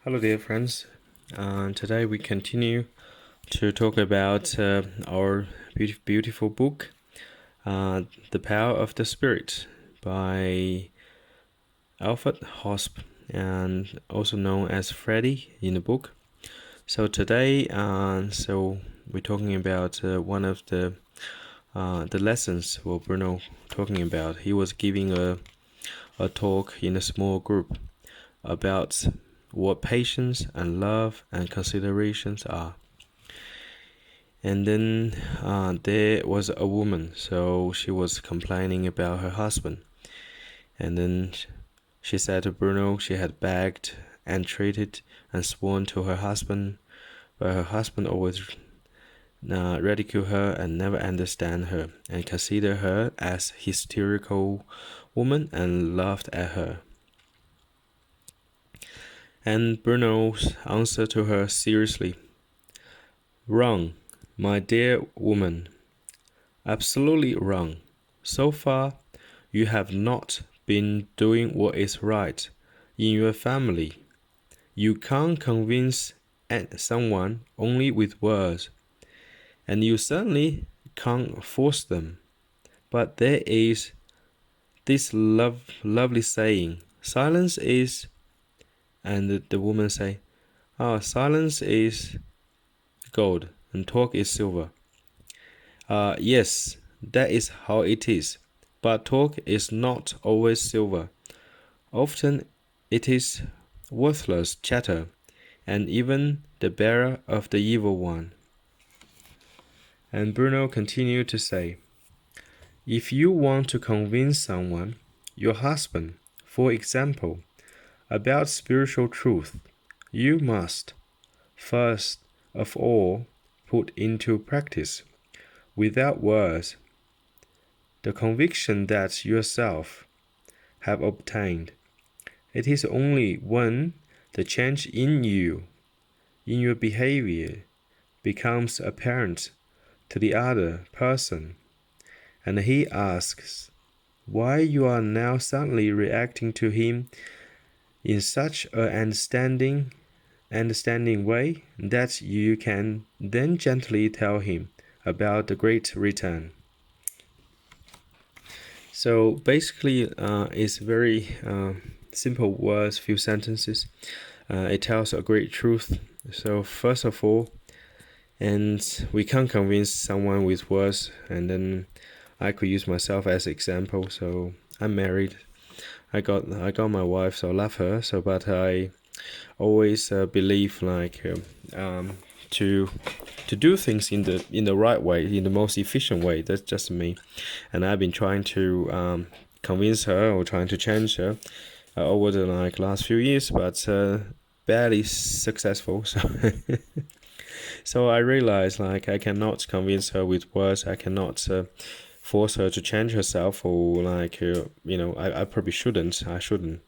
Hello, dear friends. Today we continue to talk about our beautiful book, The Power of the Spirit by Alfred Hosp, and also known as Freddy in the book. So today, we're talking about one of the lessons what Bruno talking about. He was giving a talk in a small group about what patience and love and considerations are. And then there was a woman, so she was complaining about her husband. And then she said to Bruno she had begged, entreated, and sworn to her husband, but her husband always ridiculed her and never understand her, and consider her as hysterical woman and laughed at her. And Bruno's answer to her seriously: "Wrong, my dear woman. Absolutely wrong. So far, you have not been doing what is right in your family. You can't convince someone only with words, and you certainly can't force them. But there is this lovely saying, silence is..." And the woman say, silence is gold and talk is silver. Yes, that is how it is. But talk is not always silver. Often it is worthless chatter, and even the bearer of the evil one. And Bruno continued to say, if you want to convince someone, your husband, for example, about spiritual truth, you must, first of all, put into practice, without words, the conviction that yourself have obtained. It is only when the change in you, in your behavior, becomes apparent to the other person, and he asks why you are now suddenly reacting to him in such an understanding way, that you can then gently tell him about the great return. So basically, it's very simple words, few sentences. It tells a great truth. So first of all, and we can't convince someone with words, and then I could use myself as example. So I'm married. I got my wife, so I love her. So, but I always believe to do things in the right way, in the most efficient way. That's just me, and I've been trying to convince her or trying to change her over the last few years, but barely successful. So. So I realized I cannot convince her with words. I cannot force her to change herself, or I probably shouldn't. I shouldn't.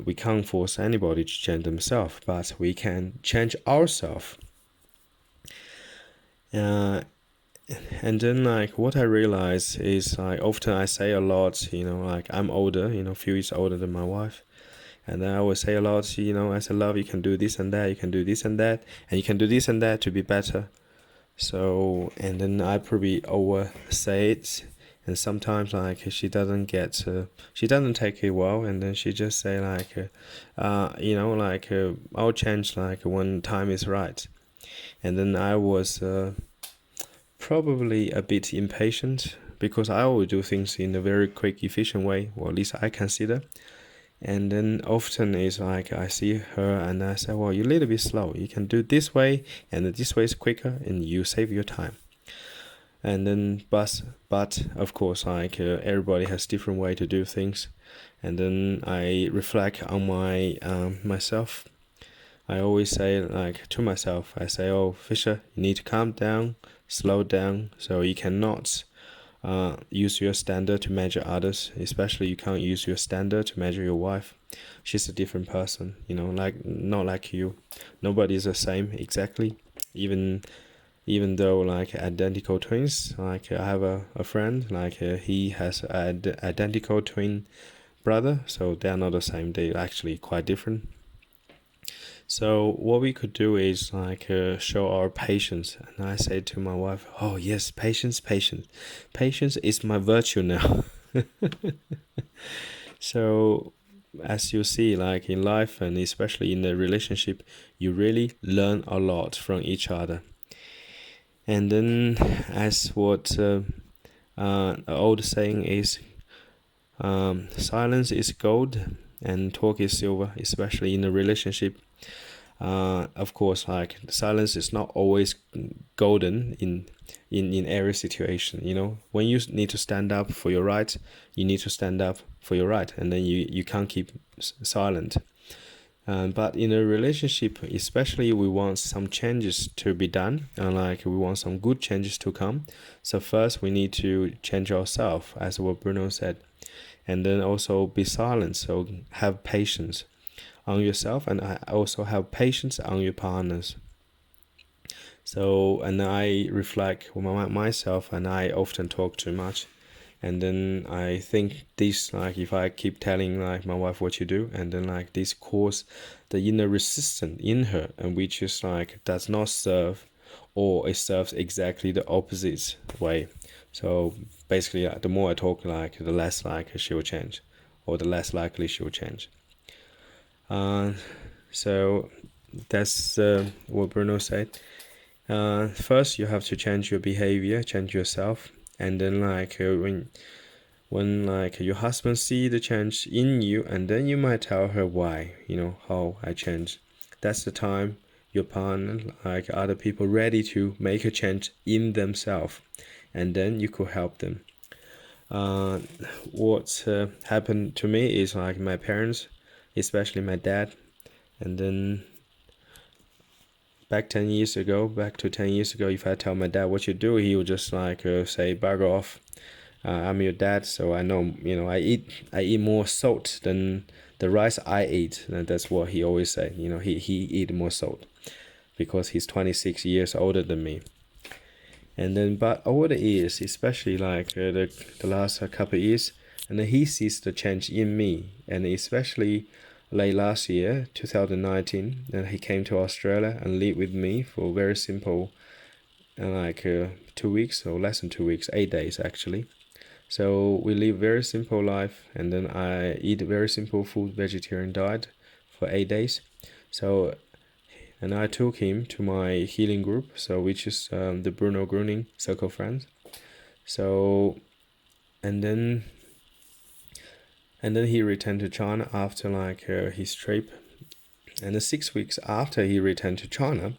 We can't force anybody to change themselves, but we can change ourselves. And then what I realize is often I say a lot, I'm older, a few years older than my wife. And then I would say a lot, I say, love, you can do this and that, you can do this and that, and you can do this and that to be better. So, and then I probably oversay it, and sometimes she doesn't take it well, and then she just say I'll change when time is right. And then I was probably a bit impatient, because I always do things in a very quick, efficient way, or at least I consider. And then often it's I see her and I say, well, you're a little bit slow. You can do this way, and this way is quicker, and you save your time. And then, but of course, everybody has different way to do things. And then I reflect on myself. I always say to myself, I say, oh, Fisher, you need to calm down, slow down. So you cannot use your standard to measure others, especially you can't use your standard to measure your wife. She's a different person, not like you. Nobody's the same exactly, even though identical twins. I have a friend, he has an identical twin brother, so they're not the same, they're actually quite different. So what we could do is like show our patience. And I say to my wife, "Oh yes, patience, patience, patience is my virtue now." So as you see, like in life and especially in a relationship, you really learn a lot from each other. And then, as what an old saying is, silence is gold and talk is silver, especially in a relationship. Of course, like silence is not always golden in every situation. You know, when you need to stand up for your right, you need to stand up for your right, and then you can't keep silent. But in a relationship, especially, we want some changes to be done, and like we want some good changes to come. So first, we need to change ourselves, as what Bruno said, and then also be silent. So have patience on yourself, and I also have patience on your partners. So, and I reflect myself, and I often talk too much. And then I think this, like, if I keep telling like my wife what you do, and then like this cause the inner resistance in her, and which is like does not serve, or it serves exactly the opposite way. So basically, the more I talk, like the less like she will change, or the less likely she will change. So that's what Bruno said. First, you have to change your behavior, change yourself, and then like when like your husband see the change in you, and then you might tell her why, how I changed. That's the time your partner, like other people, ready to make a change in themselves, and then you could help them. What happened to me is like my parents, especially my dad, and then back to 10 years ago, if I tell my dad what you do, he would just like say, bugger off. I'm your dad, so I know, I eat more salt than the rice I eat. And that's what he always say. He eat more salt because he's 26 years older than me. And then, but over the years, especially like the last couple of years, and then he sees the change in me, and especially late last year, 2019, and he came to Australia and lived with me for very simple, like 2 weeks or less than 2 weeks, 8 days actually. So we live very simple life, and then I eat very simple food, vegetarian diet for 8 days. So, and I took him to my healing group, so which is the Bruno Groning Circle Friends. So, and then he returned to China after like his trip, and then 6 weeks after he returned to China,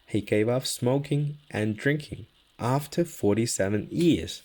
he gave up smoking and drinking after 47 years.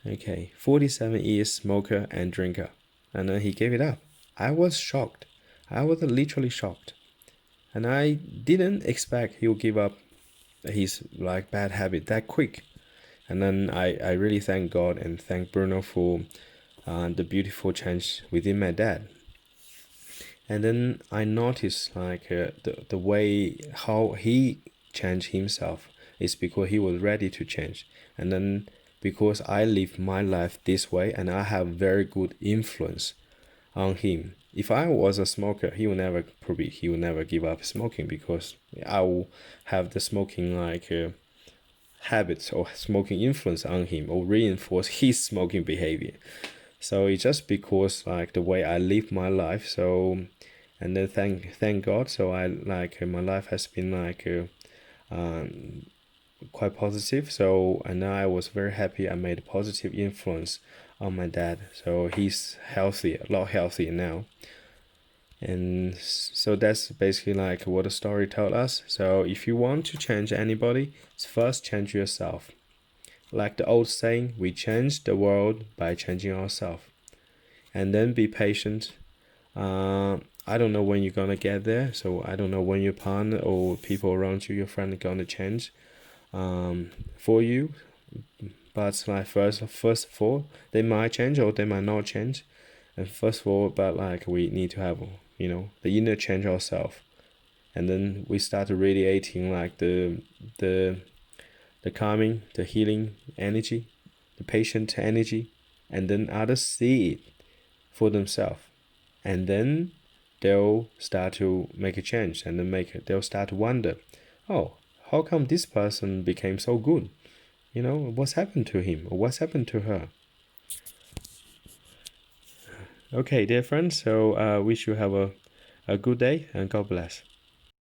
Okay, 47 years smoker and drinker, and then he gave it up. I was shocked. I was literally shocked, and I didn't expect he would give up his like bad habit that quick. And then I really thank God and thank Bruno for the beautiful change within my dad. And then I noticed like the way how he changed himself is because he was ready to change. And then because I live my life this way, and I have very good influence on him. If I was a smoker, he will never give up smoking, because I will have the smoking like habits or smoking influence on him, or reinforce his smoking behavior. So it's just because like the way I live my life. So, and then thank God. So I like my life has been like quite positive. So, and now I was very happy I made a positive influence on my dad. So he's healthy, a lot healthier now. And so that's basically like what the story told us. So if you want to change anybody, first change yourself. Like the old saying, we change the world by changing ourselves. And then be patient. I don't know when you're gonna get there, so I don't know when your partner or people around you, your friend, are gonna change for you. But like first of all, they might change or they might not change. And first of all, but like we need to have the inner change ourselves, and then we start radiating like the calming, the healing energy, the patient energy, and then others see it for themselves, and then they'll start to make a change, and then they'll start to wonder, oh, how come this person became so good? What's happened to him, or what's happened to her? Okay, dear friends, so wish you have a good day, and God bless.